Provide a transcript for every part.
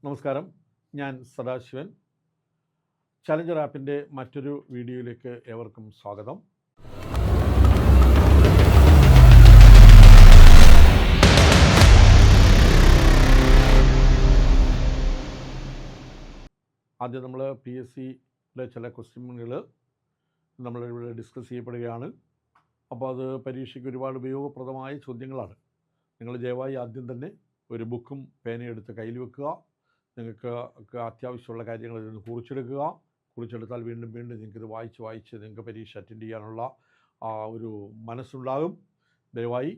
നമസ്കാരം, ഞാൻ സദാശിവൻ. ചലഞ്ചർ ആപ്പിൻ്റെ മറ്റൊരു വീഡിയോയിലേക്ക് ഏവർക്കും സ്വാഗതം. ആദ്യം നമ്മൾ PSCയുടെ ചില ക്വസ്റ്റ്യനുകൾ നമ്മളിവിടെ ഡിസ്കസ് ചെയ്യപ്പെടുകയാണ്. അപ്പോൾ അത് പരീക്ഷയ്ക്ക് ഒരുപാട് ഉപയോഗപ്രദമായ ചോദ്യങ്ങളാണ്. നിങ്ങൾ ദയവായി ആദ്യം തന്നെ ഒരു ബുക്കും പേനയും എടുത്ത് കയ്യിൽ വെക്കുക. നിങ്ങൾക്ക് അത്യാവശ്യമുള്ള കാര്യങ്ങൾ ഇതിൽ നിന്ന് കുറിച്ചെടുത്താൽ വീണ്ടും നിങ്ങൾക്കിത് വായിച്ച് നിങ്ങൾക്ക് പരീക്ഷ അറ്റൻഡ് ചെയ്യാനുള്ള ഒരു മനസ്സുണ്ടാകും. ദയവായി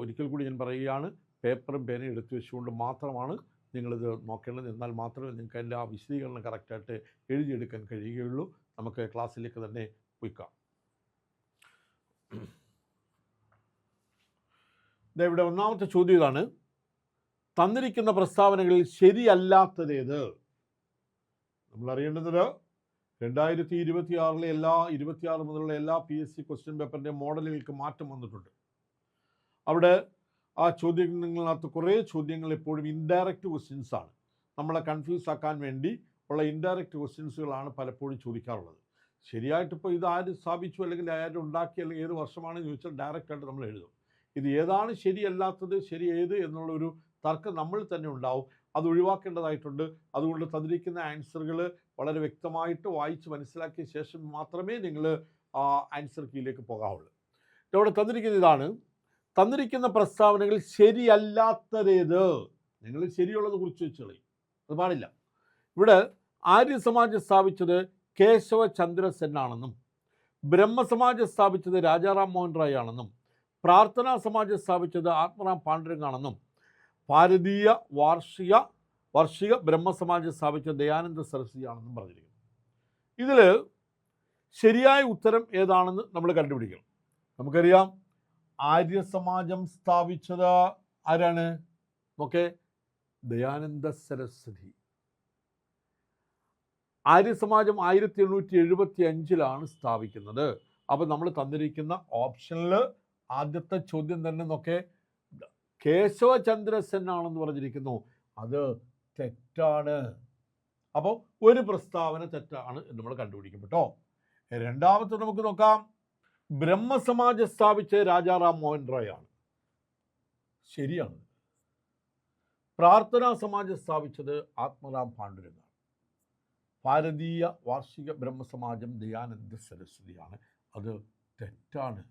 ഒരിക്കൽ കൂടി ഞാൻ പറയുകയാണ്, പേപ്പറും പേനയും എടുത്തു വെച്ചുകൊണ്ട് മാത്രമാണ് നിങ്ങളിത് നോക്കേണ്ടത്. എന്നാൽ മാത്രമേ നിങ്ങൾക്ക് അതിൻ്റെ ആ വിശദീകരണം കറക്റ്റായിട്ട് എഴുതിയെടുക്കാൻ കഴിയുകയുള്ളൂ. നമുക്ക് ക്ലാസ്സിലേക്ക് തന്നെ പോയിക്കാം. ഇവിടെ ഒന്നാമത്തെ ചോദ്യം ഇതാണ്: തന്നിരിക്കുന്ന പ്രസ്താവനകളിൽ ശരിയല്ലാത്തതേത്? നമ്മൾ അറിയേണ്ടത് 2026 മുതലുള്ള എല്ലാ PSC ക്വസ്റ്റ്യൻ പേപ്പറിൻ്റെ മോഡലുകൾക്ക് മാറ്റം വന്നിട്ടുണ്ട്. അവിടെ ആ ചോദ്യങ്ങളിനകത്ത് കുറേ ചോദ്യങ്ങൾ എപ്പോഴും ഇൻഡയറക്റ്റ് ക്വസ്റ്റ്യൻസ് ആണ്. നമ്മളെ കൺഫ്യൂസ് ആക്കാൻ വേണ്ടി ഉള്ള ഇൻഡയറക്റ്റ് ക്വസ്റ്റ്യൻസുകളാണ് പലപ്പോഴും ചോദിക്കാറുള്ളത്. ശരിയായിട്ടിപ്പോൾ ഇത് ആര് സ്ഥാപിച്ചു അല്ലെങ്കിൽ ആരും ഉണ്ടാക്കി അല്ലെങ്കിൽ ഏത് വർഷമാണെന്ന് ചോദിച്ചാൽ ഡയറക്റ്റായിട്ട് നമ്മൾ എഴുതും. ഇത് ഏതാണ് ശരിയല്ലാത്തത്, ശരി ഏത് എന്നുള്ളൊരു തർക്കം നമ്മൾ തന്നെ ഉണ്ടാവും. അത് ഒഴിവാക്കേണ്ടതായിട്ടുണ്ട്. അതുകൊണ്ട് തന്നിരിക്കുന്ന ആൻസറുകൾ വളരെ വ്യക്തമായിട്ട് വായിച്ച് മനസ്സിലാക്കിയ ശേഷം മാത്രമേ നിങ്ങൾ ആ ആൻസർ കീയിലേക്ക് പോകാവുള്ളൂ. ഇവിടെ തന്നിരിക്കുന്ന ഇതാണ്: തന്നിരിക്കുന്ന പ്രസ്താവനകൾ ശരിയല്ലാത്തതേത്? നിങ്ങൾ ശരിയുള്ളത് കുറിച്ച് വെച്ചോളി, അത് പാടില്ല. ഇവിടെ ആര്യസമാജം സ്ഥാപിച്ചത് കേശവചന്ദ്ര സെൻ ആണെന്നും ബ്രഹ്മസമാജം സ്ഥാപിച്ചത് രാജാറാം മോഹൻ റായ് ആണെന്നും പ്രാർത്ഥനാ സമാജം സ്ഥാപിച്ചത് ആത്മറാം പാണ്ഡുരംഗ് ആണെന്നും ഭാരതീയ വാർഷിക ബ്രഹ്മസമാജം സ്ഥാപിച്ച ദയാനന്ദ സരസ്വതി ആണെന്നും പറഞ്ഞിരിക്കുന്നു. ഇതിൽ ശരിയായ ഉത്തരം ഏതാണെന്ന് നമ്മൾ കണ്ടുപിടിക്കണം. നമുക്കറിയാം, ആര്യസമാജം സ്ഥാപിച്ചത് ആരാണ്? ഓക്കെ, ദയാനന്ദ സരസ്വതി. ആര്യസമാജം 1875 സ്ഥാപിക്കുന്നത്. അപ്പോൾ നമ്മൾ തന്നിരിക്കുന്ന ഓപ്ഷനിൽ ആദ്യത്തെ ചോദ്യം തന്നെ നോക്കേ, കേശവചന്ദ്ര സെൻ ആണെന്ന് പറഞ്ഞിരിക്കുന്നു. അത് തെറ്റാണ്. അപ്പോൾ ഒരു പ്രസ്താവന തെറ്റാണ് എന്ന് നമ്മൾ കണ്ടുപിടിക്കും കേട്ടോ. രണ്ടാമത്തെ നമുക്ക് നോക്കാം. ബ്രഹ്മസമാജം സ്ഥാപിച്ച രാജാറാം മോഹൻ റായ് ആണ്, ശരിയാണ്. പ്രാർത്ഥനാ സമാജം സ്ഥാപിച്ചത് ആത്മറാം പാണ്ഡുരംഗാണ്. ഭാരതീയ വാർഷിക ബ്രഹ്മസമാജം ദയാനന്ദ സരസ്വതിയാണ്, അത് തെറ്റാണ്.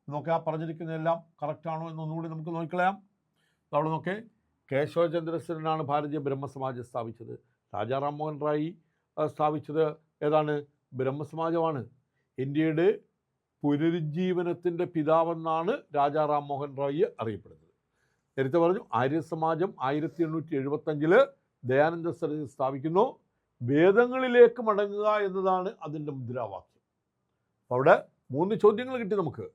നോക്കാം, പറഞ്ഞിരിക്കുന്നതെല്ലാം കറക്റ്റാണോ എന്നൊന്നുകൂടി നമുക്ക് നോക്കിക്കളയാം. അവിടെ നോക്കേ, കേശവചന്ദ്ര സെനാണ് ഭാരതീയ ബ്രഹ്മസമാജം സ്ഥാപിച്ചത്. രാജാറാം മോഹൻ റായ് സ്ഥാപിച്ചത് ഏതാണ്? ബ്രഹ്മസമാജമാണ്. ഇന്ത്യയുടെ പുനരുജ്ജീവനത്തിൻ്റെ പിതാവെന്നാണ് രാജാറാം മോഹൻ റായ് അറിയപ്പെടുന്നത്. നേരത്തെ പറഞ്ഞു, ആര്യസമാജം 1875 ദയാനന്ദ സരസ്വതി സ്ഥാപിക്കുന്നു. വേദങ്ങളിലേക്ക് മടങ്ങുക എന്നതാണ് അതിൻ്റെ മുദ്രാവാക്യം. അപ്പോൾ അവിടെ 3 ചോദ്യങ്ങൾ കിട്ടി നമുക്ക്.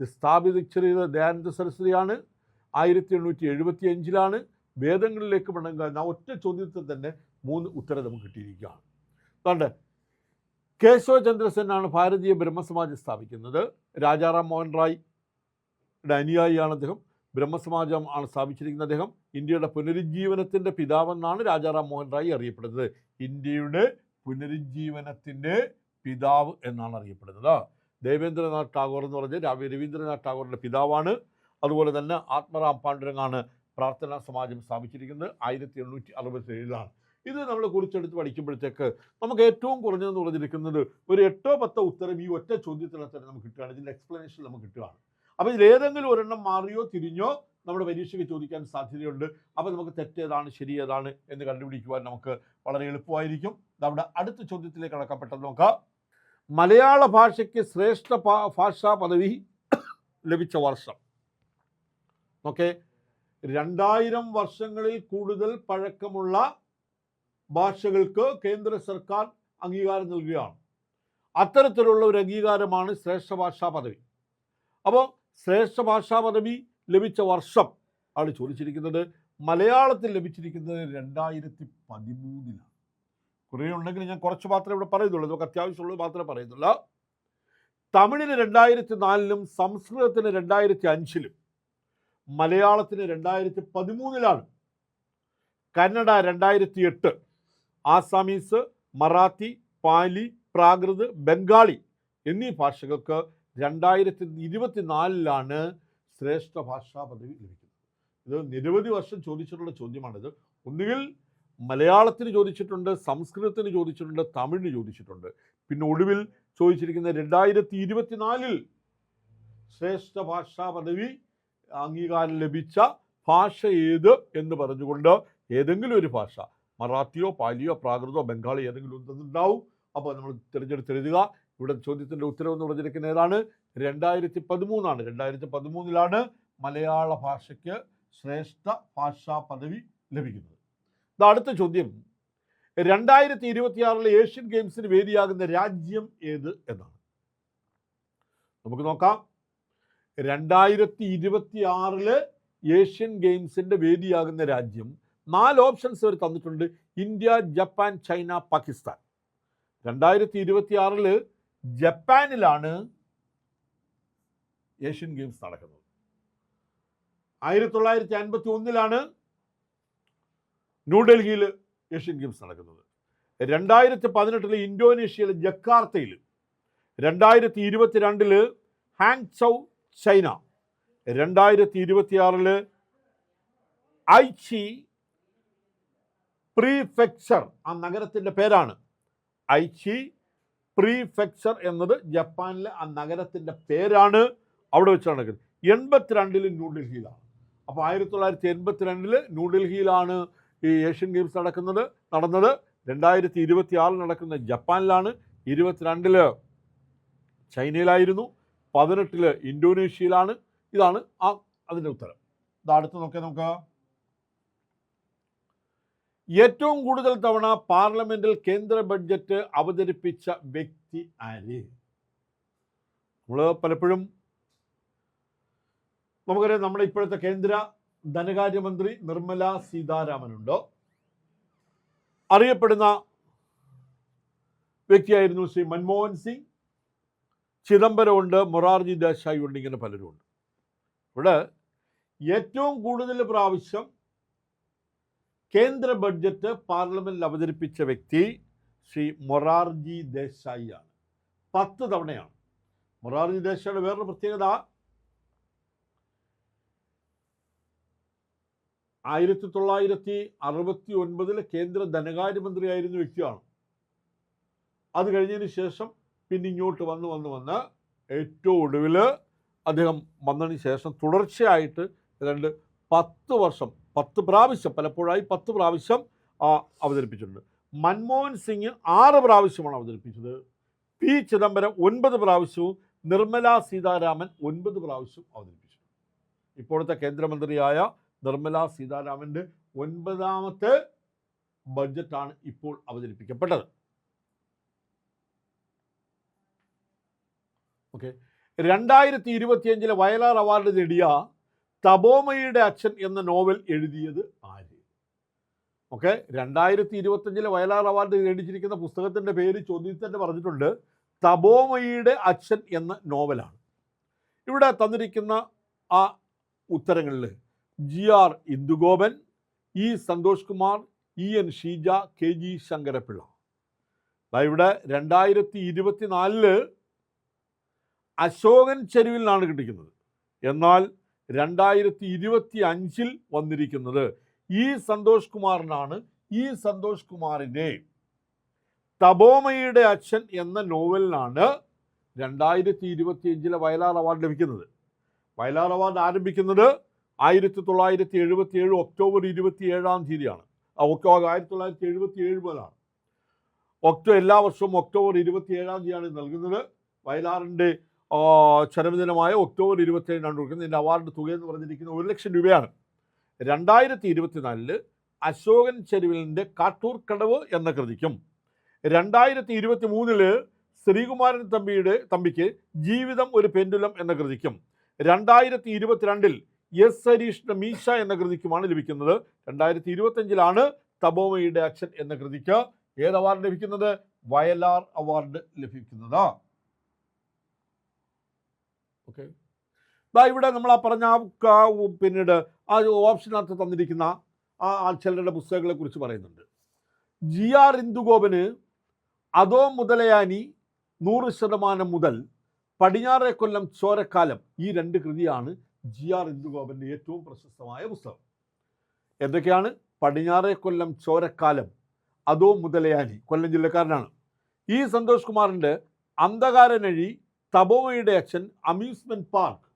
ഇത് സ്ഥാപിച്ചത് ദയാനന്ദ സരസ്വതിയാണ്, 1875 വേദങ്ങളിലേക്ക് മടങ്ങുക എന്ന ഒറ്റ ചോദ്യത്തിൽ തന്നെ 3 ഉത്തരം നമുക്ക് കിട്ടിയിരിക്കുകയാണ്. അതുകൊണ്ട് കേശവചന്ദ്ര സെനാണ് ഭാരതീയ ബ്രഹ്മസമാജം സ്ഥാപിക്കുന്നത്. രാജാറാം മോഹൻ റായ്യുടെ അനുയായിയാണ് അദ്ദേഹം. ബ്രഹ്മസമാജം ആണ് സ്ഥാപിച്ചിരിക്കുന്നത് അദ്ദേഹം. ഇന്ത്യയുടെ പുനരുജ്ജീവനത്തിൻ്റെ പിതാവെന്നാണ് രാജാറാം മോഹൻ റായ് അറിയപ്പെടുന്നത്. ഇന്ത്യയുടെ പുനരുജ്ജീവനത്തിൻ്റെ പിതാവ് എന്നാണ് അറിയപ്പെടുന്നത്. ദേവേന്ദ്രനാഥ് ടാഗോർ എന്ന് പറഞ്ഞ് രവീന്ദ്രനാഥ് ടാഗോറിൻ്റെ പിതാവാണ്. അതുപോലെ തന്നെ ആത്മറാം പാണ്ഡുരംഗാണ് പ്രാർത്ഥനാ സമാജം സ്ഥാപിച്ചിരിക്കുന്നത്. 1867 ഇത് നമ്മൾ കുറിച്ചെടുത്ത് പഠിക്കുമ്പോഴത്തേക്ക് നമുക്ക് ഏറ്റവും കുറഞ്ഞതെന്ന് പറഞ്ഞിരിക്കുന്നത് ഒരു 8-10 ഉത്തരം ഈ ഒറ്റ ചോദ്യത്തിന് തന്നെ നമുക്ക് കിട്ടുകയാണ്. ഇതിൻ്റെ എക്സ്പ്ലനേഷൻ നമുക്ക് കിട്ടുകയാണ്. അപ്പോൾ ഇതിലേതെങ്കിലും ഒരെണ്ണം മാറിയോ തിരിഞ്ഞോ നമ്മുടെ പരീക്ഷയ്ക്ക് ചോദിക്കാൻ സാധ്യതയുണ്ട്. അപ്പോൾ നമുക്ക് തെറ്റേതാണ് ശരി ഏതാണ് എന്ന് കണ്ടുപിടിക്കുവാൻ നമുക്ക് വളരെ എളുപ്പമായിരിക്കും. നമ്മുടെ അടുത്ത ചോദ്യത്തിലേക്ക് കടക്കപ്പെട്ടത് നോക്കാം. മലയാള ഭാഷയ്ക്ക് ശ്രേഷ്ഠ ഭാഷാ പദവി ലഭിച്ച വർഷം. ഓക്കെ, 2000 വർഷങ്ങളിൽ കൂടുതൽ പഴക്കമുള്ള ഭാഷകൾക്ക് കേന്ദ്ര സർക്കാർ അംഗീകാരം നൽകുകയാണ്. അത്തരത്തിലുള്ള ഒരു അംഗീകാരമാണ് ശ്രേഷ്ഠ ഭാഷാ പദവി. അപ്പോൾ ശ്രേഷ്ഠ ഭാഷാ പദവി ലഭിച്ച വർഷം ആണ് ചോദിച്ചിരിക്കുന്നത്. മലയാളത്തിൽ ലഭിച്ചിരിക്കുന്നത് 2013. കുറേ ഉണ്ടെങ്കിൽ ഞാൻ കുറച്ച് മാത്രമേ ഇവിടെ പറയുന്നുള്ളൂ, നമുക്ക് അത്യാവശ്യമുള്ളത് മാത്രമേ പറയുന്നുള്ളൂ. തമിഴിന് 2004 സംസ്കൃതത്തിന് 2005 മലയാളത്തിന് 2013 കന്നഡ 2008, ആസാമീസ്, മറാത്തി, പാലി, പ്രാകൃത്, ബംഗാളി എന്നീ ഭാഷകൾക്ക് 2024 ശ്രേഷ്ഠ ഭാഷാ പദവി ലഭിക്കുന്നത്. ഇത് നിരവധി വർഷം ചോദിച്ചിട്ടുള്ള ചോദ്യമാണിത്. ഒന്നുകിൽ മലയാളത്തിന് ചോദിച്ചിട്ടുണ്ട്, സംസ്കൃതത്തിന് ചോദിച്ചിട്ടുണ്ട്, തമിഴിന് ചോദിച്ചിട്ടുണ്ട്. പിന്നെ ഒടുവിൽ ചോദിച്ചിരിക്കുന്ന 2024 ശ്രേഷ്ഠ ഭാഷാ പദവി അംഗീകാരം ലഭിച്ച ഭാഷ ഏത് എന്ന് പറഞ്ഞുകൊണ്ട് ഏതെങ്കിലും ഒരു ഭാഷ, മറാത്തിയോ പാലിയോ പ്രാകൃതോ ബംഗാളി ഏതെങ്കിലും ഒന്നുണ്ടാവും. അപ്പോൾ നമ്മൾ തിരഞ്ഞെടുത്തെഴുതുക. ഇവിടെ ചോദ്യത്തിൻ്റെ ഉത്തരവെന്ന് പറഞ്ഞിരിക്കുന്ന ഏതാണ്? 2013 2013 മലയാള ഭാഷയ്ക്ക് ശ്രേഷ്ഠ ഭാഷാ പദവി ലഭിക്കുന്നത്. അടുത്ത ചോദ്യം, 2026 ഏഷ്യൻ ഗെയിംസിന് വേദിയാകുന്ന രാജ്യം ഏത് എന്നാണ്. നമുക്ക് നോക്കാം. 2026 ഏഷ്യൻ ഗെയിംസിൻ്റെ വേദിയാകുന്ന രാജ്യം 4 ഓപ്ഷൻസ് അവർ തന്നിട്ടുണ്ട്. India, Japan, China, Pakistan. 2026 ജപ്പാനിലാണ് ഏഷ്യൻ ഗെയിംസ് നടക്കുന്നത്. 1951 ന്യൂഡൽഹിയിൽ ഏഷ്യൻ ഗെയിംസ് നടക്കുന്നത്. 2018 ഇന്തോനേഷ്യയിലെ ജക്കാർത്തയിൽ. 2022 ഹാങ്ചൗ, ചൈന. 2026 ഐച്ചി പ്രീഫെക്ചർ, ആ നഗരത്തിൻ്റെ പേരാണ്. ഐച്ചി പ്രീഫെക്ചർ എന്നത് ജപ്പാനിലെ ആ നഗരത്തിൻ്റെ പേരാണ്. അവിടെ വെച്ചാണ് നടക്കുന്നത്. 82 ന്യൂഡൽഹിയിലാണ്. അപ്പോൾ 1982 ന്യൂഡൽഹിയിലാണ് ഈ ഏഷ്യൻ ഗെയിംസ് നടന്നത്. 2026 നടക്കുന്ന ജപ്പാനിലാണ്. 22 ചൈനയിലായിരുന്നു. 18 ഇന്തോനേഷ്യയിലാണ്. ഇതാണ് അതിൻ്റെ ഉത്തരം. അടുത്ത് നോക്കാം. ഏറ്റവും കൂടുതൽ തവണ പാർലമെന്റിൽ കേന്ദ്ര ബഡ്ജറ്റ് അവതരിപ്പിച്ച വ്യക്തി ആര്? നമ്മൾ പലപ്പോഴും നമുക്കറിയാം, നമ്മുടെ ഇപ്പോഴത്തെ കേന്ദ്ര ധനകാര്യമന്ത്രി നിർമ്മല സീതാരാമനുണ്ട്. അറിയപ്പെടുന്ന വ്യക്തിയായിരുന്നു ശ്രീ മൻമോഹൻ സിംഗ്. ചിദംബരമുണ്ട്, മൊറാർജി ദേശായി ഉണ്ട്, ഇങ്ങനെ പലരും ഉണ്ട്. ഇവിടെ ഏറ്റവും കൂടുതൽ പ്രാവശ്യം കേന്ദ്ര ബഡ്ജറ്റ് പാർലമെന്റിൽ അവതരിപ്പിച്ച വ്യക്തി ശ്രീ മൊറാർജി ദേശായി ആണ്. 10 തവണയാണ്. മൊറാർജി ദേശായിയുടെ വേറൊരു പ്രത്യേകത, 1969 കേന്ദ്ര ധനകാര്യമന്ത്രിയായിരുന്ന വ്യക്തിയാണ്. അത് കഴിഞ്ഞതിന് ശേഷം പിന്നെ ഇങ്ങോട്ട് വന്ന് ഏറ്റവും ഒടുവിൽ അദ്ദേഹം വന്നതിന് ശേഷം തുടർച്ചയായിട്ട് 10 വർഷം 10 പ്രാവശ്യം, പലപ്പോഴായി 10 പ്രാവശ്യം അവതരിപ്പിച്ചിട്ടുണ്ട്. മൻമോഹൻ സിംഗ് 6 പ്രാവശ്യമാണ് അവതരിപ്പിച്ചത്. പി ചിദംബരം 9 പ്രാവശ്യവും നിർമ്മല സീതാരാമൻ 9 പ്രാവശ്യവും അവതരിപ്പിച്ചു. ഇപ്പോഴത്തെ കേന്ദ്രമന്ത്രിയായ നിർമ്മല സീതാരാമൻ്റെ 9ാമത്തെ ബഡ്ജറ്റാണ് ഇപ്പോൾ അവതരിപ്പിക്കപ്പെട്ടത്. ഓക്കെ. 2025 വയലാർ അവാർഡ് നേടിയ തപോമയുടെ അച്ഛൻ എന്ന നോവൽ എഴുതിയത് ആര്? ഓക്കെ. 2025 വയലാർ അവാർഡ് നേടിച്ചിരിക്കുന്ന പുസ്തകത്തിൻ്റെ പേര് ചോദ്യത്തിൽ തന്നെ പറഞ്ഞിട്ടുണ്ട്. തപോമയുടെ അച്ഛൻ എന്ന നോവലാണ്. ഇവിടെ തന്നിരിക്കുന്ന ആ ഉത്തരങ്ങളിൽ GR Indugopan, E Santhosh Kumar, EN Sheeja, KG Sankara Pillai. ഇവിടെ 2024 അശോകൻ ചെരുവിലാണ് കിട്ടിക്കുന്നത്. എന്നാൽ 2025 വന്നിരിക്കുന്നത് E സന്തോഷ് കുമാറിനാണ്. E സന്തോഷ് കുമാറിനെ തപോമയുടെ അച്ഛൻ എന്ന നോവലിനാണ് 2025 വയലാർ അവാർഡ് ലഭിക്കുന്നത്. വയലാർ അവാർഡ് ആരംഭിക്കുന്നത് 1977 ഒക്ടോബർ 27-ാം തീയതിയാണ്. 1977 മുതലാണ്. എല്ലാ വർഷവും ഒക്ടോബർ 27-ാം തീയതിയാണ് നൽകുന്നത്. വയലാറിൻ്റെ ചരമദിനമായ ഒക്ടോബർ 27-നാണ് കൊടുക്കുന്നത്. ഇതിൻ്റെ അവാർഡ് തുക എന്ന് പറഞ്ഞിരിക്കുന്നത് 1 ലക്ഷം രൂപയാണ്. 2024 അശോകൻ ചെരുവിലിൻ്റെ കാട്ടൂർക്കടവ് എന്ന കൃതിക്കും 2023 ശ്രീകുമാരൻ തമ്പിക്ക് ജീവിതം ഒരു പെൻഡുലം എന്ന കൃതിക്കും 2022 S ഹരീഷിന്റെ മീശ എന്ന കൃതിക്കുമാണ് ലഭിക്കുന്നത്. 2025 തപോമയുടെ അച്ഛൻ എന്ന കൃതിക്ക് ഏത് അവാർഡ് ലഭിക്കുന്നത്? വയലാർ അവാർഡ് ലഭിക്കുന്നത്. ഓക്കെ. ഇവിടെ നമ്മൾ ആ പറഞ്ഞ പിന്നീട് ആ ഓപ്ഷനകത്ത് തന്നിരിക്കുന്ന ആ ചിലരുടെ പുസ്തകങ്ങളെക്കുറിച്ച് പറയുന്നുണ്ട്. GR ഇന്ദുഗോപന് അതോ മുതലയാനി 100% മുതൽ പടിഞ്ഞാറേ കൊല്ലം ചോരക്കാലം, ഈ 2 കൃതിയാണ് GR ഇന്ദുഗോപൻ്റെ ഏറ്റവും പ്രശസ്തമായ പുസ്തകം. എന്തൊക്കെയാണ്? പടിഞ്ഞാറേ കൊല്ലം ചോരക്കാലം, അതോ മുതലയാനി, കൊല്ലം ജില്ലക്കാരനാണ്. ഈ സന്തോഷ് കുമാറിൻ്റെ അന്ധകാരനഴി, തപോമയുടെ അച്ഛൻ, അമ്യൂസ്മെൻറ്റ് പാർക്ക്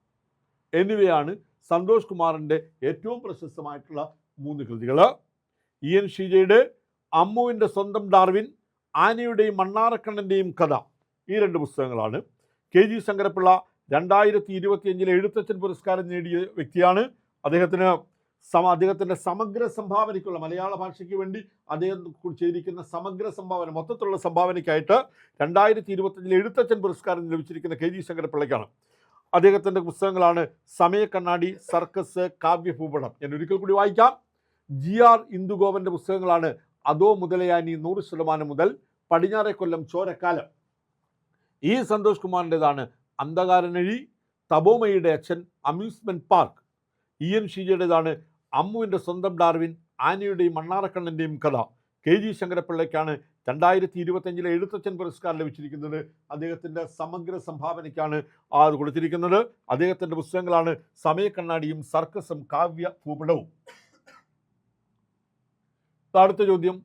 എന്നിവയാണ് സന്തോഷ് കുമാറിൻ്റെ ഏറ്റവും പ്രശസ്തമായിട്ടുള്ള 3 കൃതികൾ. EN ഷീജയുടെ അമ്മുവിൻ്റെ സ്വന്തം ഡാർവിൻ, ആനയുടെയും മണ്ണാറക്കണ്ണൻ്റെയും കഥ, ഈ 2 പുസ്തകങ്ങളാണ്. KG ശങ്കരപ്പിള്ള 2025 എഴുത്തച്ഛൻ പുരസ്കാരം നേടിയ വ്യക്തിയാണ്. അദ്ദേഹത്തിൻ്റെ സമഗ്ര സംഭാവനയ്ക്കുള്ള, മലയാള ഭാഷയ്ക്ക് വേണ്ടി അദ്ദേഹം ചെയ്തിരിക്കുന്ന സമഗ്ര സംഭാവന, മൊത്തത്തിലുള്ള സംഭാവനയ്ക്കായിട്ട് 2025 എഴുത്തച്ഛൻ പുരസ്കാരം ലഭിച്ചിരിക്കുന്ന KG ശങ്കരപ്പിള്ളയ്ക്കാണ്. അദ്ദേഹത്തിൻ്റെ പുസ്തകങ്ങളാണ് സമയക്കണ്ണാടി, സർക്കസ്, കാവ്യഭൂപടം. ഞാൻ ഒരിക്കൽ കൂടി വായിക്കാം. GR ഇന്ദുഗോപൻ്റെ പുസ്തകങ്ങളാണ് അതോ മുതലയാനി 100% മുതൽ പടിഞ്ഞാറേ കൊല്ലം ചോരക്കാലം. ഈ സന്തോഷ് കുമാറിൻ്റെതാണ് അന്ധകാരനഴി, തപോമയുടെ അച്ഛൻ, അമ്യൂസ്മെൻറ്റ് പാർക്ക്. EN ഷീജയുടേതാണ് അമ്മുവിൻ്റെ സ്വന്തം ഡാർവിൻ, ആനയുടെയും മണ്ണാറക്കണ്ണൻ്റെയും കഥ. KG ശങ്കരപ്പിള്ളയ്ക്കാണ് 2025 എഴുത്തച്ഛൻ പുരസ്കാരം ലഭിച്ചിരിക്കുന്നത്. അദ്ദേഹത്തിൻ്റെ സമഗ്ര സംഭാവനയ്ക്കാണ് അത് കൊടുത്തിരിക്കുന്നത്. അദ്ദേഹത്തിൻ്റെ പുസ്തകങ്ങളാണ് സമയക്കണ്ണാടിയും സർക്കസും കാവ്യഭൂപടവും. അടുത്ത ചോദ്യം,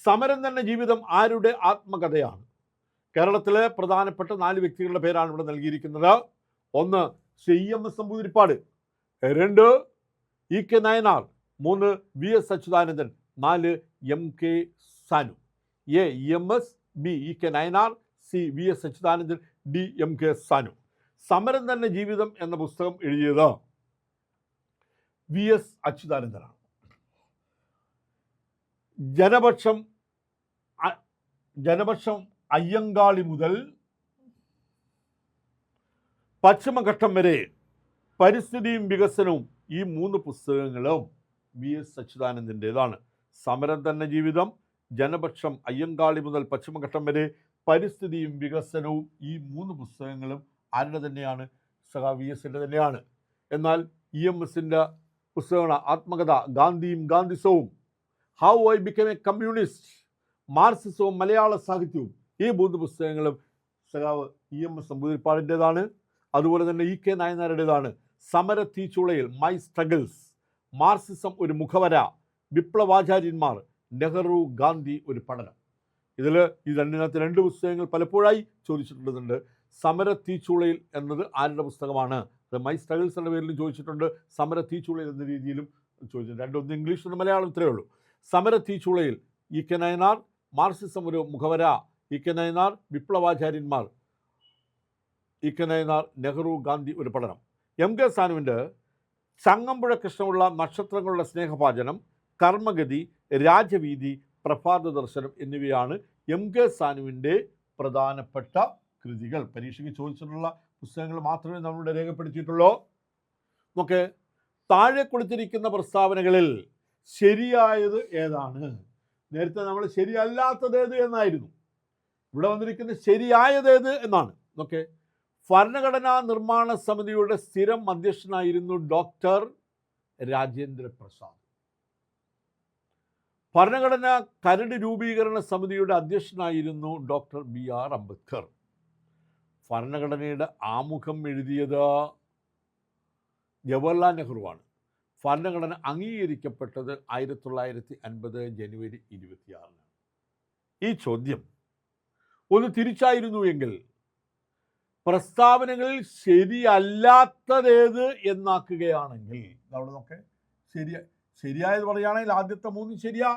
സമരം തന്നെ ജീവിതം ആരുടെ ആത്മകഥയാണ്? കേരളത്തിലെ പ്രധാനപ്പെട്ട 4 വ്യക്തികളുടെ പേരാണ് ഇവിടെ നൽകിയിരിക്കുന്നത്. 1 Shri EMS Namboodiripad, 2 EK Nayanar, 3 VS Achuthanandan, 4 MK Sanu. A EMS, B EK Nayanar, C VS Achuthanandan, D MK Sanu. സമരം തന്നെ ജീവിതം എന്ന പുസ്തകം എഴുതിയത് VS അച്യുതാനന്ദനാണ്. ജനപക്ഷം അയ്യങ്കാളി മുതൽ പശ്ചിമഘട്ടം വരെ, പരിസ്ഥിതിയും വികസനവും, ഈ 3 പുസ്തകങ്ങളും VS അച്യുതാനന്ദൻ്റേതാണ്. സമരം തന്നെ ജീവിതം, ജനപക്ഷം അയ്യങ്കാളി മുതൽ പശ്ചിമഘട്ടം വരെ, പരിസ്ഥിതിയും വികസനവും, ഈ 3 പുസ്തകങ്ങളും ആരുടെ തന്നെയാണ്? VSൻ്റെ തന്നെയാണ്. എന്നാൽ EMSൻ്റെ പുസ്തകമാണ് ആത്മകഥ, ഗാന്ധിയും ഗാന്ധിസവും, how I become a communist, മാർക്സിസവും മലയാള സാഹിത്യവും, ഈ 3 പുസ്തകങ്ങളും EMS നമ്പൂതിരിപ്പാടിൻ്റേതാണ്. അതുപോലെ തന്നെ EK നായനാരുടേതാണ് സമര തീച്ചുളയിൽ, മൈ സ്ട്രഗിൾസ്, മാർക്സിസം ഒരു മുഖവര, വിപ്ലവാചാര്യന്മാർ, നെഹ്റു ഗാന്ധി ഒരു പഠനം. ഇതിൽ ഈ 2 പുസ്തകങ്ങൾ പലപ്പോഴായി ചോദിച്ചിട്ടുണ്ടെന്നുണ്ട്. സമര തീച്ചുളയിൽ എന്നത് ആരുടെ പുസ്തകമാണ്? അത് മൈ സ്ട്രഗിൾസ് എന്ന പേരിലും ചോദിച്ചിട്ടുണ്ട്, സമര തീച്ചുളയിൽ എന്ന രീതിയിലും ചോദിച്ചിട്ടുണ്ട്. 2 ഒന്ന് ഇംഗ്ലീഷ്, ഒന്ന് മലയാളം, ഇത്രയേ ഉള്ളൂ. സമര തീച്ചുളയിൽ EK നായനാർ, മാർക്സിസം ഒരു മുഖവര, EK നായനാർ, വിപ്ലവാചാര്യന്മാർ, EK നായനാർ, നെഹ്റു ഗാന്ധി ഒരു പഠനം. MK സാനുവിൻ്റെ ചങ്ങമ്പുഴ കൃഷ്ണമുള്ള നക്ഷത്രങ്ങളുടെ സ്നേഹഭാജനം, കർമ്മഗതി, രാജവീതി, പ്രഭാത ദർശനം എന്നിവയാണ് MK സാനുവിൻ്റെ പ്രധാനപ്പെട്ട കൃതികൾ. പരീക്ഷയ്ക്ക് ചോദിച്ചിട്ടുള്ള പുസ്തകങ്ങൾ മാത്രമേ നമ്മളിവിടെ രേഖപ്പെടുത്തിയിട്ടുള്ളൂ. നോക്കെ, താഴെ കൊടുത്തിരിക്കുന്ന പ്രസ്താവനകളിൽ ശരിയായത് ഏതാണ്? നേരത്തെ നമ്മൾ ശരിയല്ലാത്തത് ഏത് എന്നായിരുന്നു. ഇവിടെ വന്നിരിക്കുന്നത് ശരിയായത് ഏത് എന്നാണ്. നോക്കെ, ഭരണഘടനാ നിർമ്മാണ സമിതിയുടെ സ്ഥിരം അധ്യക്ഷനായിരുന്നു ഡോക്ടർ രാജേന്ദ്ര പ്രസാദ്. ഭരണഘടനാ കരട് രൂപീകരണ സമിതിയുടെ അധ്യക്ഷനായിരുന്നു ഡോക്ടർ BR അംബേദ്കർ. ഭരണഘടനയുടെ ആമുഖം എഴുതിയത് ജവഹർലാൽ നെഹ്റുവാണ്. ഭരണഘടന അംഗീകരിക്കപ്പെട്ടത് 1950 ജനുവരി 26. ഈ ചോദ്യം ഒന്ന് തിരിച്ചായിരുന്നു എങ്കിൽ പ്രസ്താവനകളിൽ ശരിയല്ലാത്തതേത് എന്നാക്കുകയാണെങ്കിൽ, അവിടെ നോക്കെ, ശരിയായത് പറയുകയാണെങ്കിൽ ആദ്യത്തെ 3 ശരിയാ,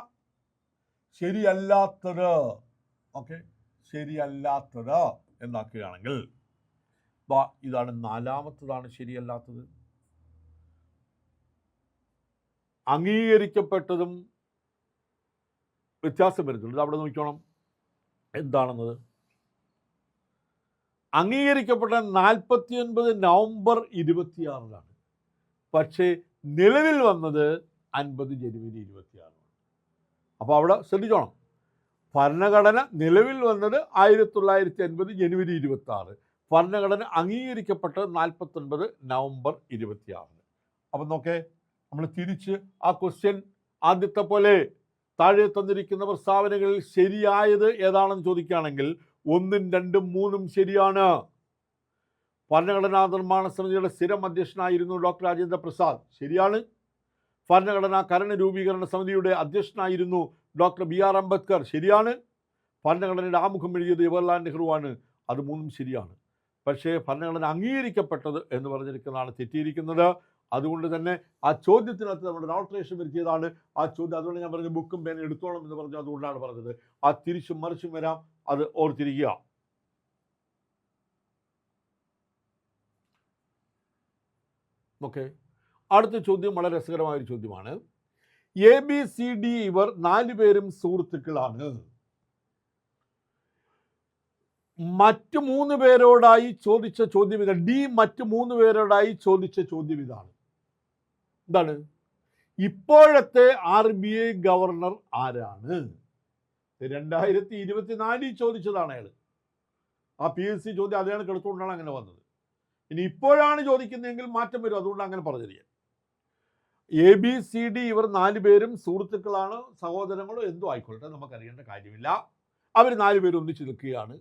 ശരിയല്ലാത്തത്, ഓക്കെ, ശരിയല്ലാത്തത് എന്നാക്കുകയാണെങ്കിൽ ഇതാണ് 4മത്തതാണ് ശരിയല്ലാത്തത്. അംഗീകരിക്കപ്പെട്ടതും വ്യത്യാസം വരുന്നുണ്ട്. അവിടെ നോക്കണം എന്താണെന്നത്. അംഗീകരിക്കപ്പെട്ട 49 നവംബർ 26 പക്ഷേ നിലവിൽ വന്നത് 50 ജനുവരി 26. അപ്പോൾ അവിടെ ശ്രദ്ധിച്ചോണം, ഭരണഘടന നിലവിൽ വന്നത് 1950 ജനുവരി 26, ഭരണഘടന അംഗീകരിക്കപ്പെട്ടത് 49 നവംബർ 26. അപ്പം നോക്കേ, നമ്മൾ തിരിച്ച് ആ ക്വസ്റ്റ്യൻ ആദ്യത്തെ പോലെ താഴെ തന്നിരിക്കുന്ന പ്രസ്താവനകളിൽ ശരിയായത് ഏതാണെന്ന് ചോദിക്കുകയാണെങ്കിൽ 1, 2, 3 ശരിയാണ്. ഭരണഘടനാ നിർമ്മാണ സമിതിയുടെ സ്ഥിരം അധ്യക്ഷനായിരുന്നു ഡോക്ടർ രാജേന്ദ്ര പ്രസാദ്, ശരിയാണ്. ഭരണഘടനാ കരട് രൂപീകരണ സമിതിയുടെ അധ്യക്ഷനായിരുന്നു ഡോക്ടർ BR അംബേദ്കർ, ശരിയാണ്. ഭരണഘടനയുടെ ആമുഖം എഴുതിയത് ജവഹർലാൽ നെഹ്റുവാണ്, അത് 3 ശരിയാണ്. പക്ഷേ ഭരണഘടന അംഗീകരിക്കപ്പെട്ടത് എന്ന് പറഞ്ഞിരിക്കുന്നതാണ് തെറ്റിയിരിക്കുന്നത്. അതുകൊണ്ട് തന്നെ ആ ചോദ്യത്തിനകത്ത് നമ്മൾ ഓൾട്ടറേഷൻ വരുത്തിയതാണ്. ആ ചോദ്യം അതുകൊണ്ട് ഞാൻ പറഞ്ഞു ബുക്കും പേന എടുത്തോളം എന്ന് പറഞ്ഞു, അതുകൊണ്ടാണ് പറഞ്ഞത്. ആ തിരിച്ചും മറിച്ചും വരാം, അത് ഓർത്തിരിക്കുക. ഓക്കെ, അടുത്ത ചോദ്യം വളരെ രസകരമായൊരു ചോദ്യമാണ്. ABCD ഇവർ 4 പേരും സുഹൃത്തുക്കളാണ്. മറ്റു 3 പേരോടായി ചോദിച്ച ചോദ്യം ഇതാണ്. ഡി മറ്റു 3 പേരോടായി ചോദിച്ച ചോദ്യം ഇതാണ്. എന്താണ്? ഇപ്പോഴത്തെ RBI ഗവർണർ ആരാണ്? 2024 ചോദിച്ചതാണ് അയാൾ. ആ PSC ചോദ്യം അതാണ് എടുത്തുകൊണ്ടാണ് അങ്ങനെ വന്നത്. ഇനി ഇപ്പോഴാണ് ചോദിക്കുന്നതെങ്കിൽ മാറ്റം വരും, അതുകൊണ്ട് അങ്ങനെ പറഞ്ഞിരിക്കുക. ABCD ഇവർ 4 പേരും സുഹൃത്തുക്കളാണ്, സഹോദരങ്ങളോ എന്തോ ആയിക്കൊള്ളട്ടെ, നമുക്കറിയേണ്ട കാര്യമില്ല. അവർ 4 പേരും ഒന്നിച്ച് നിൽക്കുകയാണ്.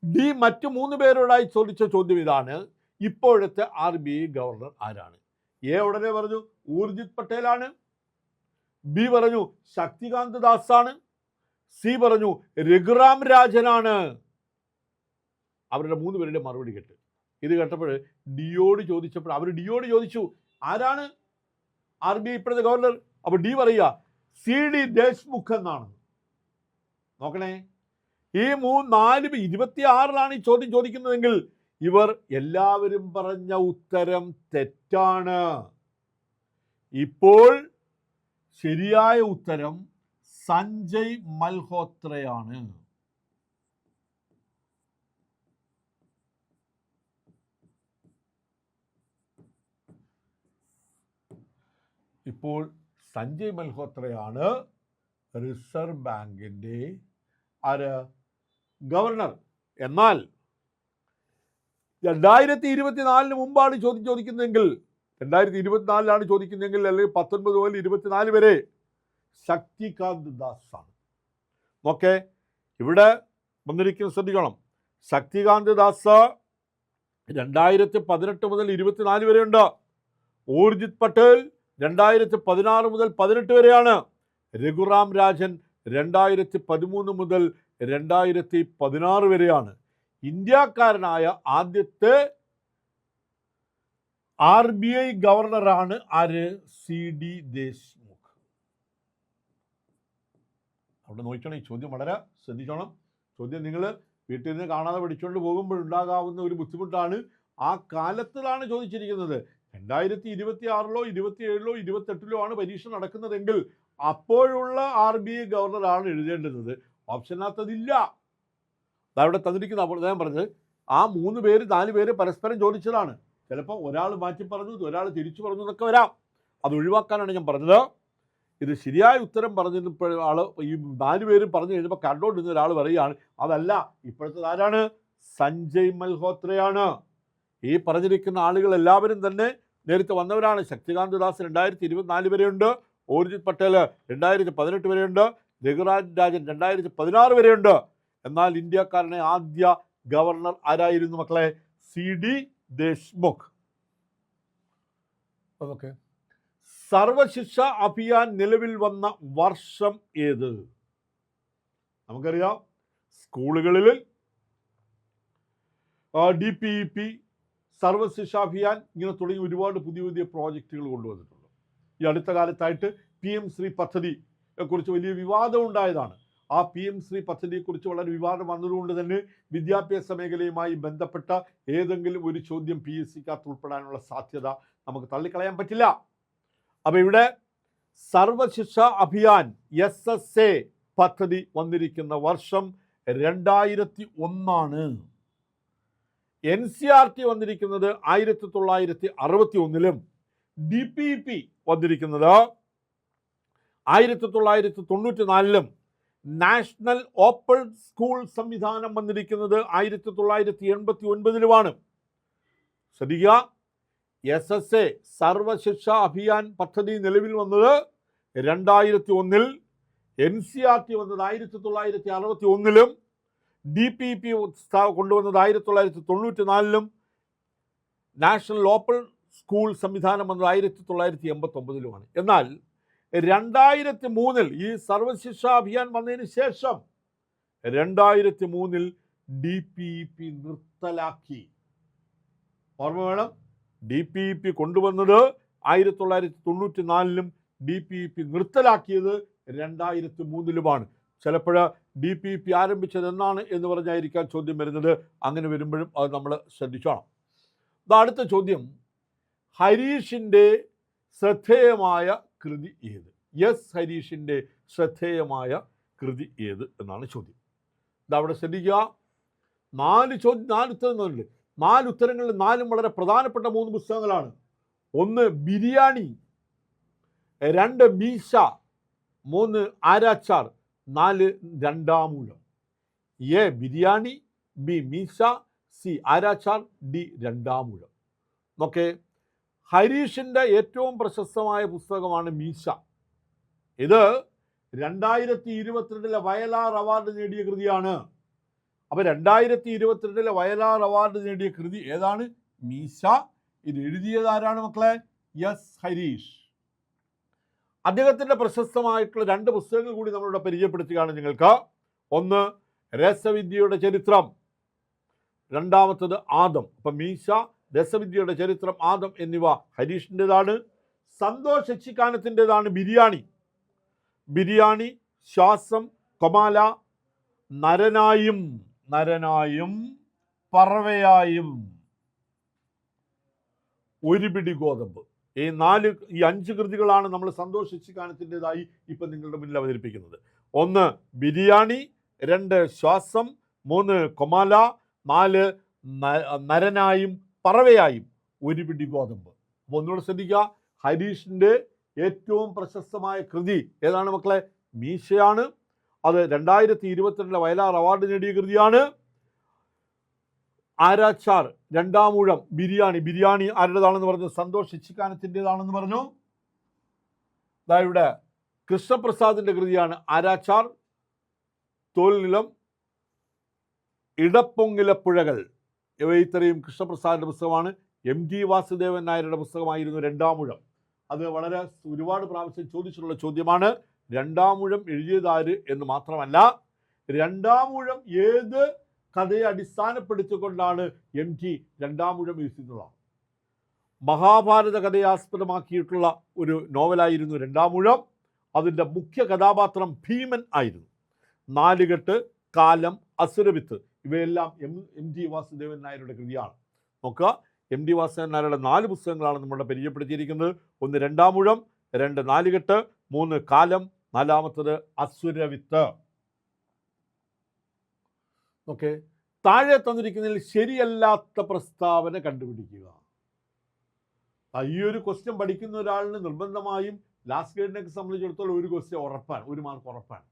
ഡി മറ്റു 3 പേരോടായി ചോദിച്ച ചോദ്യം ഇതാണ്. ഇപ്പോഴത്തെ RBI ഗവർണർ ആരാണ്? എ ഉടനെ പറഞ്ഞു ഊർജിത് പട്ടേലാണ്. ബി പറഞ്ഞു ശക്തികാന്ത് ദാസ് ആണ്. സി പറഞ്ഞു രഘുറാം രാജനാണ്. അവരുടെ 3 പേരുടെ മറുപടി കേട്ട് ഇത് കേട്ടപ്പോൾ ഡിയോട് ചോദിച്ചപ്പോൾ അവർ ഡിയോട് ചോദിച്ചു ആരാണ് RBI ഇപ്പോഴത്തെ ഗവർണർ? അപ്പോൾ ഡി പറയുക CD ദേശ്മുഖ് എന്നാണ്. നോക്കണേ, ഈ 26 ഈ ചോദ്യം ചോദിക്കുന്നതെങ്കിൽ ഇവർ എല്ലാവരും പറഞ്ഞ ഉത്തരം തെറ്റാണ്. ഇപ്പോൾ ശരിയായ ഉത്തരം സഞ്ജയ് മൽഹോത്രയാണ്. ഇപ്പോൾ സഞ്ജയ് മൽഹോത്രയാണ് റിസർവ് ബാങ്കിൻ്റെ ഗവർണർ. എന്നാൽ 2024 മുമ്പാണ് ചോദ്യം ചോദിക്കുന്നതെങ്കിൽ, 2024 ചോദിക്കുന്നതെങ്കിൽ, അല്ലെങ്കിൽ 19 മുതൽ 24 വരെ ശക്തികാന്ത് ദാസ് ആണ്. ഓക്കെ, ഇവിടെ വന്നിരിക്കുന്ന ശ്രദ്ധിക്കണം. ശക്തികാന്ത് ദാസ് 2018 മുതൽ 24 വരെ ഉണ്ട്. ഊർജിത് പട്ടേൽ 2016 മുതൽ 18 വരെയാണ്. രഘുറാം രാജൻ 2013 മുതൽ 2016 വരെയാണ്. ഇന്ത്യക്കാരനായ ആദ്യത്തെ RBI ഗവർണറാണ് ആര്? CD ദേശ്മുഖ്. അവിടെ നോക്കണം, ഈ ചോദ്യം വളരെ ശ്രദ്ധിച്ചോണം. ചോദ്യം നിങ്ങൾ വീട്ടിൽ നിന്ന് കാണാതെ പഠിച്ചുകൊണ്ട് പോകുമ്പോഴുണ്ടാകാവുന്ന ഒരു ബുദ്ധിമുട്ടാണ്. ആ കാലത്തിലാണ് ചോദിച്ചിരിക്കുന്നത്. 2026 27 28 ആണ് പരീക്ഷ നടക്കുന്നതെങ്കിൽ അപ്പോഴുള്ള RBI ഗവർണറാണ് എഴുതേണ്ടത്. ഓപ്ഷനകത്തതില്ല. അതവിടെ തന്നിരിക്കുന്ന. അപ്പോൾ ഞാൻ പറഞ്ഞത് ആ 3 പേര് 4 പേര് പരസ്പരം ചോദിച്ചതാണ്. ചിലപ്പോൾ ഒരാൾ മാറ്റി പറഞ്ഞു, ഒരാൾ തിരിച്ചു പറഞ്ഞു എന്നൊക്കെ വരാം. അത് ഒഴിവാക്കാനാണ് ഞാൻ പറഞ്ഞത്. ഇത് ശരിയായ ഉത്തരം പറഞ്ഞപ്പോൾ ആൾ ഈ 4 പേരും പറഞ്ഞു കഴിഞ്ഞപ്പോൾ കണ്ടോണ്ടിരുന്ന ഒരാൾ പറയുകയാണ് അതല്ല, ഇപ്പോഴത്തെ ആരാണ്? സഞ്ജയ് മൽഹോത്രയാണ്. ഈ പറഞ്ഞിരിക്കുന്ന ആളുകൾ എല്ലാവരും തന്നെ നേരത്തെ വന്നവരാണ്. ശക്തികാന്ത് ദാസ് 2024 വരെയുണ്ട്. ഊർജിത് പട്ടേൽ 2018 വരെയുണ്ട്. രഘുറാം രാജൻ 2016 വരെയുണ്ട്. എന്നാൽ ഇന്ത്യക്കാരനെ ആദ്യ ഗവർണർ ആരായിരുന്നു മക്കളെ? CD ദേശ്മുഖ്. ഓക്കെ, സർവശിക്ഷ അഭിയാൻ നിലവിൽ വന്ന വർഷം ഏത്? നമുക്കറിയാം സ്കൂളുകളിൽ DPEP, സർവശിക്ഷാ അഭിയാൻ ഇങ്ങനെ തുടങ്ങി ഒരുപാട് പുതിയ പുതിയ പ്രോജക്റ്റുകൾ കൊണ്ടുവന്നിട്ടുണ്ട്. ഈ അടുത്ത കാലത്തായിട്ട് PM ശ്രീ പദ്ധതിയെ കുറിച്ച് വലിയ വിവാദം ഉണ്ടായതാണ്. ആ PM ശ്രീ പദ്ധതിയെക്കുറിച്ച് വളരെ വിവാദം വന്നതുകൊണ്ട് തന്നെ വിദ്യാഭ്യാസ മേഖലയുമായി ബന്ധപ്പെട്ട ഏതെങ്കിലും ഒരു ചോദ്യം PSCക്കകത്ത് ഉൾപ്പെടാനുള്ള സാധ്യത നമുക്ക് തള്ളിക്കളയാൻ പറ്റില്ല. അപ്പോൾ ഇവിടെ സർവശിക്ഷ അഭിയാൻ SSA പദ്ധതി വന്നിരിക്കുന്ന വർഷം 2001 NCERT വന്നിരിക്കുന്നത് 1961 DPEP വന്നിരിക്കുന്നത് 1994 നാഷണൽ ഓപ്പൺ സ്കൂൾ സംവിധാനം വന്നിരിക്കുന്നത് 1989 ശ്രദ്ധിക്കുക, SSA സർവശിക്ഷ അഭിയാൻ പദ്ധതി നിലവിൽ വന്നത് 2001 NCERT വന്നത് 1961 DPP കൊണ്ടുവന്നത് 1994 നാഷണൽ ഓപ്പൺ സ്കൂൾ സംവിധാനം വന്നത് 1989 എന്നാൽ 2003 ഈ സർവശിക്ഷാ അഭിയാൻ വന്നതിന് ശേഷം 2003 DPP നിർത്തലാക്കി. ഓർമ്മ വേണം, DPP കൊണ്ടുവന്നത് 1994 DPP നിർത്തലാക്കിയത് 2003 ചിലപ്പോൾ DPP ആരംഭിച്ചത് എന്നാണ് എന്ന് പറഞ്ഞായിരിക്കാം ചോദ്യം വരുന്നത്. അങ്ങനെ വരുമ്പോഴും അത് നമ്മൾ ശ്രദ്ധിച്ചോണം. അടുത്ത ചോദ്യം, ഹരീഷിൻ്റെ ശ്രദ്ധേയമായ കൃതി ഏത്? ഹരീഷിൻ്റെ ശ്രദ്ധേയമായ കൃതി ഏത് എന്നാണ് ചോദ്യം. ഇതവിടെ ശ്രദ്ധിക്കുക. 4 ഉത്തരങ്ങളുണ്ട്. 4 ഉത്തരങ്ങളിൽ 4 വളരെ പ്രധാനപ്പെട്ട 3 പുസ്തകങ്ങളാണ്. 1 ബിരിയാണി, 2 മീശ, 3 ആരാച്ചാർ, 4 രണ്ടാമൂഴം. എ ബിരിയാണി, ബി മീശ, സി ആരാച്ചാർ, ഡി രണ്ടാമൂഴം. നോക്കേ, ഹരീഷിൻ്റെ ഏറ്റവും പ്രശസ്തമായ പുസ്തകമാണ് മീശ. ഇത് 2022 വയലാർ അവാർഡ് നേടിയ കൃതിയാണ്. അപ്പോൾ 2022 വയലാർ അവാർഡ് നേടിയ കൃതി ഏതാണ്? മീശ. ഇത് എഴുതിയതാരാണ് മക്കളെ? ഹരീഷ്. അദ്ദേഹത്തിൻ്റെ പ്രശസ്തമായിട്ടുള്ള 2 പുസ്തകങ്ങൾ കൂടി നമ്മളിവിടെ പരിചയപ്പെടുത്തുകയാണ് നിങ്ങൾക്ക്. 1 രസവിദ്യയുടെ ചരിത്രം, രണ്ടാമത്തത് ആദം. അപ്പം മീശ, രസവിദ്യയുടെ ചരിത്രം, ആദം എന്നിവ ഹരീഷിൻ്റെതാണ്. സന്തോഷ് ശശികാനത്തിൻ്റെതാണ് ബിരിയാണി, ശ്വാസം, കൊമാല, നരനായും പറവയായും, ഒരു പിടി ഗോതമ്പ്. ഈ 5 കൃതികളാണ് നമ്മൾ സന്തോഷ് ശശികാനത്തിൻ്റെതായി ഇപ്പം നിങ്ങളുടെ മുന്നിൽ അവതരിപ്പിക്കുന്നത്. 1 ബിരിയാണി, 2 ശ്വാസം, 3 കൊമാല, 4 നരനായും പറവയായും, ഒരു പിടി ഗോതമ്പ്. അപ്പോൾ ഒന്നുകൂടെ ശ്രദ്ധിക്കുക, ഹരീഷിൻ്റെ ഏറ്റവും പ്രശസ്തമായ കൃതി ഏതാണ് മക്കളെ? മീശയാണ്. അത് 2022 വയലാർ അവാർഡ് നേടിയ കൃതിയാണ്. ആരാച്ചാർ, രണ്ടാമൂഴം, ബിരിയാണി ആരുടേതാണെന്ന് പറഞ്ഞു? സന്തോഷ് ശശികാനത്തിൻ്റെതാണെന്ന് പറഞ്ഞു. ഇവിടെ കൃഷ്ണപ്രസാദിൻ്റെ കൃതിയാണ് ആരാച്ചാർ. തോൽനിലം, ഇടപ്പൊങ്ങിലപ്പുഴകൾ ഇവ ഇത്രയും കൃഷ്ണപ്രസാദിൻ്റെ പുസ്തകമാണ്. MT വാസുദേവൻ നായരുടെ പുസ്തകമായിരുന്നു രണ്ടാമൂഴം. അത് ഒരുപാട് പ്രാവശ്യം ചോദിച്ചിട്ടുള്ള ചോദ്യമാണ്. രണ്ടാമൂഴം എഴുതിയതാര് എന്ന് മാത്രമല്ല, രണ്ടാമൂഴം ഏത് കഥയെ അടിസ്ഥാനപ്പെടുത്തിക്കൊണ്ടാണ് MT രണ്ടാമൂഴം എഴുതിയിട്ടുള്ളത്? മഹാഭാരത കഥയെ ആസ്പദമാക്കിയിട്ടുള്ള ഒരു നോവലായിരുന്നു രണ്ടാമൂഴം. അതിൻ്റെ മുഖ്യ കഥാപാത്രം ഭീമൻ ആയിരുന്നു. നാലുകെട്ട്, കാലം, അസുരവിത്ത് ഇവയെല്ലാം MT വാസുദേവൻ നായരുടെ കൃതിയാണ്. നോക്കുക, MT വാസുദേവൻ നായരുടെ 4 പുസ്തകങ്ങളാണ് നമ്മളുടെ പരിചയപ്പെടുത്തിയിരിക്കുന്നത്. 1 രണ്ടാമൂഴം, 2 നാലുകെട്ട്, 3 കാലം, 4 അസുരവിത്ത്. ഓക്കെ, താഴെ തന്നിരിക്കുന്നതിൽ ശരിയല്ലാത്ത പ്രസ്താവന കണ്ടുപിടിക്കുക. ഈ ഒരു ക്വസ്റ്റ്യൻ പഠിക്കുന്ന ഒരാളിന് നിർബന്ധമായും ലാസ്റ്റ് ഗ്രേഡിനൊക്കെ സംബന്ധിച്ചിടത്തോളം ഒരു ക്വസ്റ്റ്യൻ ഉറപ്പാണ്, 1 മാർക്ക് ഉറപ്പാണ്.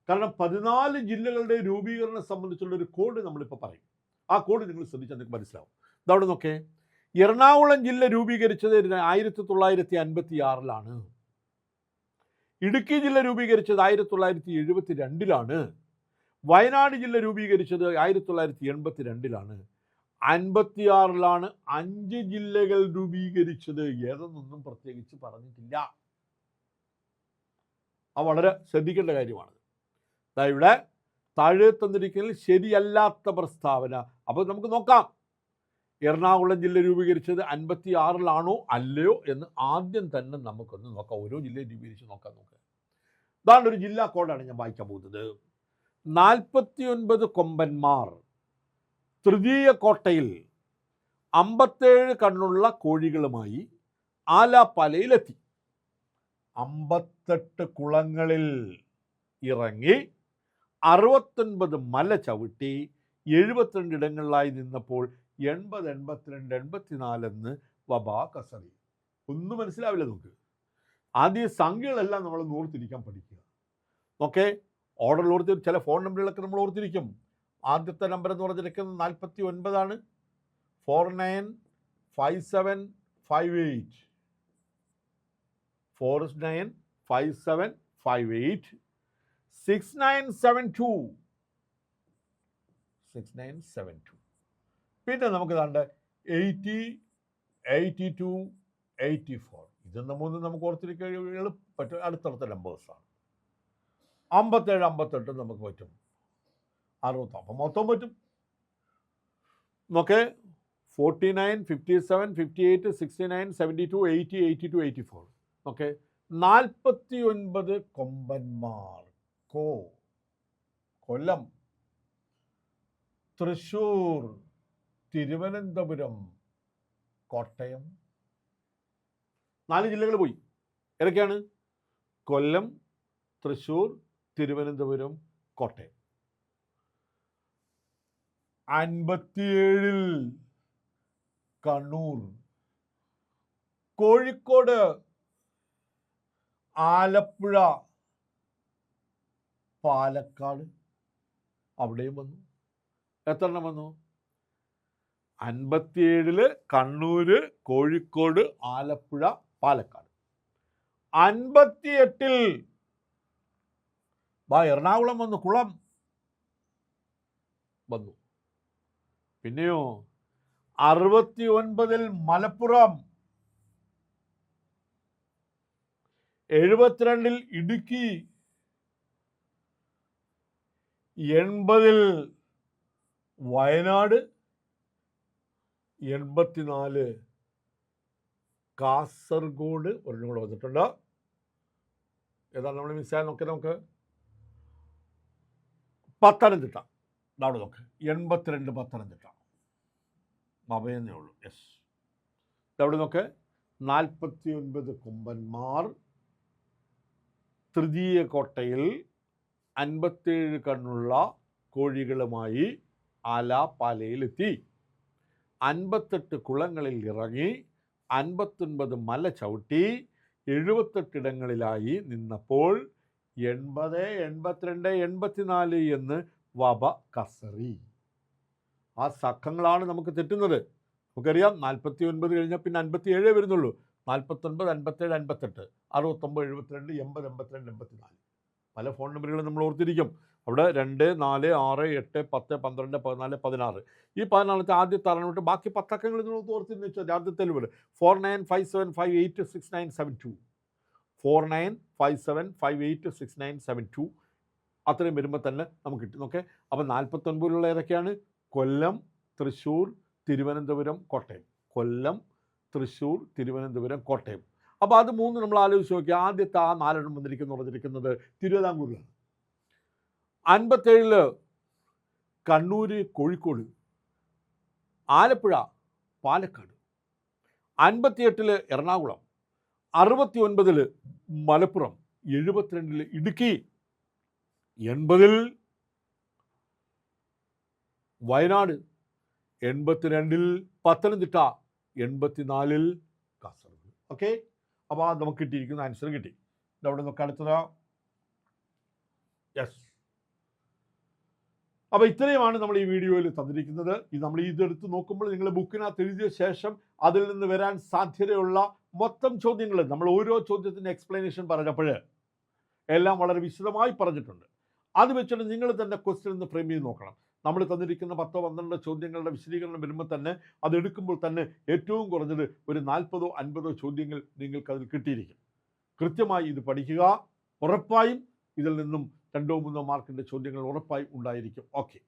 കാരണം 14 ജില്ലകളുടെ രൂപീകരണം സംബന്ധിച്ചുള്ള ഒരു കോഡ് നമ്മളിപ്പോൾ പറയും. ആ കോഡ് നിങ്ങൾ ശ്രദ്ധിച്ചാൽ നിങ്ങൾക്ക് മനസ്സിലാവും. ഇതവിടെ നോക്കേ, എറണാകുളം ജില്ല രൂപീകരിച്ചത് 1956 ഇടുക്കി ജില്ല രൂപീകരിച്ചത് 1972 വയനാട് ജില്ല രൂപീകരിച്ചത് 1982 56 5 ജില്ലകൾ രൂപീകരിച്ചത്. ഏതെന്നൊന്നും പ്രത്യേകിച്ച് പറഞ്ഞിട്ടില്ല. അത് വളരെ ശ്രദ്ധിക്കേണ്ട കാര്യമാണ്. ഇവിടെ താഴെ തന്നിരിക്കുന്നതിൽ ശരിയല്ലാത്ത പ്രസ്താവന. അപ്പോൾ നമുക്ക് നോക്കാം, എറണാകുളം ജില്ല രൂപീകരിച്ചത് 56 അല്ലയോ എന്ന് ആദ്യം തന്നെ നമുക്കൊന്ന് നോക്കാം. ഓരോ ജില്ലയും രൂപീകരിച്ച് നോക്കാം. ഇതാണ് ഒരു ജില്ലാ കോഡാണ് ഞാൻ വായിക്കാൻ പോകുന്നത്. 49 കൊമ്പന്മാർ തൃതീയ കോട്ടയിൽ 57 കണ്ണുള്ള കോഴികളുമായി ആലാപ്പാലയിലെത്തി. 58 കുളങ്ങളിൽ ഇറങ്ങി 69 മല ചവിട്ടി 72 ഇടങ്ങളിലായി നിന്നപ്പോൾ 80, 82, 84 എന്ന് വബാ കസറി. ഒന്നും മനസ്സിലാവില്ല നമുക്ക്. ആദ്യം സംഖ്യകളെല്ലാം നമ്മൾ ഓർത്തിരിക്കാൻ പഠിക്കുക. ഓക്കെ, ഓർഡറിൽ ഓർത്തി ചില ഫോൺ നമ്പറുകളൊക്കെ നമ്മൾ ഓർത്തിരിക്കും. ആദ്യത്തെ നമ്പർ എന്ന് പറഞ്ഞിരിക്കുന്നത് 49 495758 495758. 5758 6972 6972. പിന്നെ നമുക്ക് കണ്ട് 80 82 84. ഇതെന്ന മൂന്ന് നമുക്ക് ഓർത്തിരിക്കാൻ എളുപ്പ അടുത്തടുത്ത നമ്പേഴ്സാണ്. 57 58 നമുക്ക് പറ്റും. 60 അപ്പം മൊത്തം പറ്റും. നോക്കേ 49 57 58 69 72 80 82 84. ഓക്കെ 49 കൊമ്പന്മാർ. കൊല്ലം, തൃശ്ശൂർ, തിരുവനന്തപുരം, കോട്ടയം. 4 ജില്ലകൾ പോയി. ഏതൊക്കെയാണ്? കൊല്ലം, തൃശ്ശൂർ, തിരുവനന്തപുരം, കോട്ടയം. 57 കണ്ണൂർ, കോഴിക്കോട്, ആലപ്പുഴ, പാലക്കാട്. അവിടെയും വന്നു. എത്ര എണ്ണം വന്നു? 57 കണ്ണൂര്, കോഴിക്കോട്, ആലപ്പുഴ, പാലക്കാട്. 58 എറണാകുളം വന്നു, കുളം വന്നു. പിന്നെയോ 69 മലപ്പുറം, 72 ഇടുക്കി, 80 വയനാട്, 84 കാസർഗോഡ്. ഒരെണ്ണം കൂടെ വന്നിട്ടുണ്ട്. ഏതാണ് നമ്മൾ മിസ്സായി നോക്കി നമുക്ക്? പത്തനംതിട്ട. അവിടെ നോക്ക് 82 പത്തനംതിട്ട. മവയെന്നേ ഉള്ളൂ. യെസ്. അവിടെ നോക്ക് 49 കൊമ്പന്മാർ. തൃതീയ കോട്ടയിൽ 57 കണ്ണുള്ള കോഴികളുമായി ആലാപാലയിലെത്തി. 58 കുളങ്ങളിൽ ഇറങ്ങി 59 മല ചവിട്ടി 78 ഇടങ്ങളിലായി നിന്നപ്പോൾ 80 82 84 എന്ന് വബ കസറി. ആ സഖങ്ങളാണ് നമുക്ക് തെറ്റുന്നത്. നമുക്കറിയാം 49 കഴിഞ്ഞാൽ പിന്നെ 57 വരുന്നുള്ളൂ. 49 57 58 69 72 80 82 84. പല ഫോൺ നമ്പറുകളും നമ്മൾ ഓർത്തിരിക്കും. അവിടെ 2 4 6 8 10 12 14 16. ഈ 14ത്തെ ആദ്യത്തെ അറിഞ്ഞിട്ട് ബാക്കി 10 അക്കങ്ങൾ നിങ്ങൾ ഓർത്തിരുന്നു വെച്ചാൽ ആദ്യത്തെ ലെവൽ 4957586972 4957586972. അത്രയും വരുമ്പോൾ തന്നെ നമുക്ക് കിട്ടും. ഓക്കെ. അപ്പം 49 ഏതൊക്കെയാണ്? കൊല്ലം, തൃശ്ശൂർ, തിരുവനന്തപുരം, കോട്ടയം. കൊല്ലം, തൃശ്ശൂർ, തിരുവനന്തപുരം, കോട്ടയം. അപ്പോൾ അത് 3 നമ്മൾ ആലോചിച്ച് നോക്കി. ആദ്യത്തെ ആ 4 പറഞ്ഞിരിക്കുന്നത് തിരുവിതാംകൂറിലാണ്. 57 കണ്ണൂര്, കോഴിക്കോട്, ആലപ്പുഴ, പാലക്കാട്. 58 എറണാകുളം, 69 മലപ്പുറം, 72 ഇടുക്കി, 80 വയനാട്, 82 പത്തനംതിട്ട, 84 കാസർഗോഡ്. ഓക്കെ. അപ്പോൾ നമുക്ക് കിട്ടിയിരിക്കുന്ന ആൻസർ കിട്ടി. ഇതവിടെ നോക്കാം. അടുത്തത് യെസ്. അപ്പോൾ ഇത്രയുമാണ് നമ്മൾ ഈ വീഡിയോയിൽ തന്നിരിക്കുന്നത്. നമ്മൾ ഇതെടുത്ത് നോക്കുമ്പോൾ നിങ്ങൾ ബുക്കിനകത്ത് എഴുതിയ ശേഷം അതിൽ നിന്ന് വരാൻ സാധ്യതയുള്ള മൊത്തം ചോദ്യങ്ങൾ നമ്മൾ ഓരോ ചോദ്യത്തിൻ്റെ എക്സ്പ്ലനേഷൻ പറഞ്ഞപ്പോൾ എല്ലാം വളരെ വിശദമായി പറഞ്ഞിട്ടുണ്ട്. അത് വെച്ചിട്ട് നിങ്ങൾ തന്നെ ക്വസ്റ്റ്യൻ ഒന്ന് ഫ്രെയിം ചെയ്ത് നോക്കണം. നമ്മൾ തന്നിരിക്കുന്ന 10 12 ചോദ്യങ്ങളുടെ വിശദീകരണം വരുമ്പോൾ തന്നെ അതെടുക്കുമ്പോൾ തന്നെ ഏറ്റവും കുറഞ്ഞത് ഒരു 40 50 ചോദ്യങ്ങൾ നിങ്ങൾക്ക് അതിൽ കിട്ടിയിരിക്കും. കൃത്യമായി ഇത് പഠിക്കുക. ഉറപ്പായും ഇതിൽ നിന്നും 2 3 മാർക്കിൻ്റെ ചോദ്യങ്ങൾ ഉറപ്പായും ഉണ്ടായിരിക്കും. ഓക്കെ.